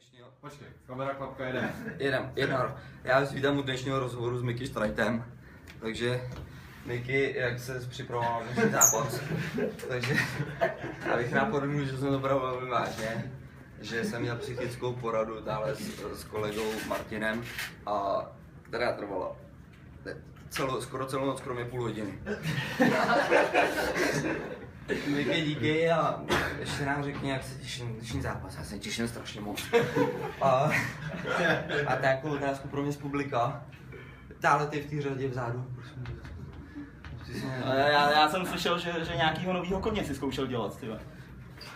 dnešního... Počkej, kamera klapka jede. Jedem. Já vás vítám u dnešního rozhovoru s Miky Štrajtem. Takže Miky, jak se připravoval na dnešní zápas. Takže já bych rád podotknul, že jsem to bral velmi vážně. Že jsem měl psychickou poradu dále s kolegou Martinem, a která trvala skoro celou noc, kromě půl hodiny. Miky, díky a ještě nám řekni, jak se těším na dnešní zápas. Já se těším strašně moc. A takovou otázku pro mě z publika. Dále ty v té řadě vzadu, prosím. Já jsem slyšel, že nějakýho novýho koně si zkoušel dělat, tyhle.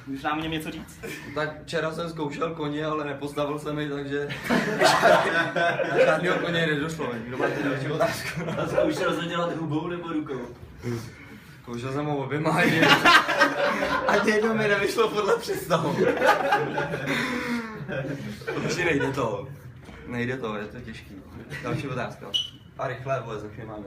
Můžeš nám o něm něco říct? Tak včera jsem zkoušel koně, ale nepostavil jsem ji, takže na žádného koně nedošlo. Kdo má ty další otázku? A zkoušel jsem dělat hubou nebo rukou? Zkoušel jsem ho oběma a jedno mi nevyšlo podle představu. Už nejde to. Nejde to, je to těžký. Další otázka. A rychle, vole, za chvíli máme.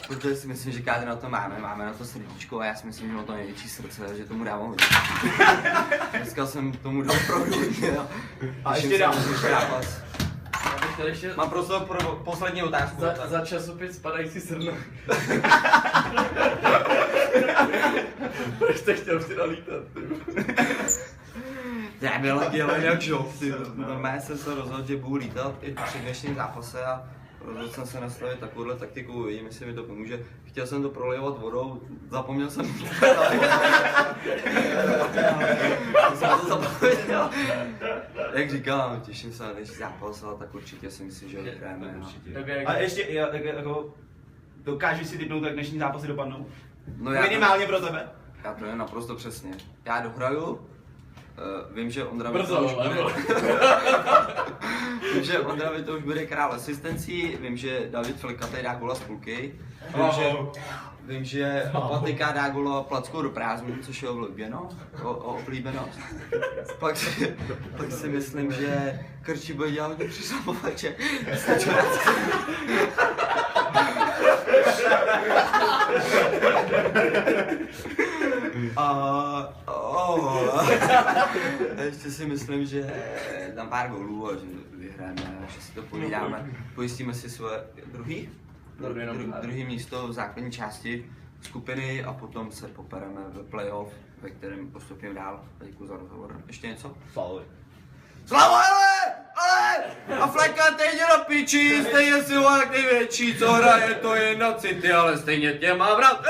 Protože si myslím, že kádr na to máme na to srdíčko a já si myslím, že má to největší srdce, že tomu dávám hodně. Dneska jsem tomu dal opravdu hodně a ještě dám zápas. Mám prostor pro poslední otázku. Za časopis Spadající srno. Proč jste chtěl včera lítat? Já byl dělen jak žob, normálně jsem se rozhodl, že budu lítat i při dnešním zápase a rozhodl jsem se nastavit takovouhle taktiku, uvidím, jestli mi to pomůže. Chtěl jsem to prolejovat vodou, zapomněl jsem to zapomněl. Jak říkám, těším se na dnešní zápas, ale tak určitě si myslím, že ho vyhráme. A ještě, jako, dokážeš si tipnout, jak dnešní zápasy dopadnou? No minimálně pro tebe? Já to je naprosto přesně. Já dohraju. Vím, že Ondra že Ondra to už bude král asistencí, vím, že David Flikatej dá góla z půlky, vím, že Patika dá góla plackou do prázdnin, což je oblíbenost. Pak si myslím, že Krči bude dělat hodně přislamovače. A ještě si myslím, že dám pár gólů a že vyhráme, že si to povídáme. Pojistíme si svoje druhý místo v základní části skupiny a potom se popereme v playoff, ve kterém postupně dál. Děkuji za rozhovor. Ještě něco? Slavo, ale! A Fleka teď jde do piči, stejně si ho jak největší, co hraje, to je na City, ale stejně tě má vrát.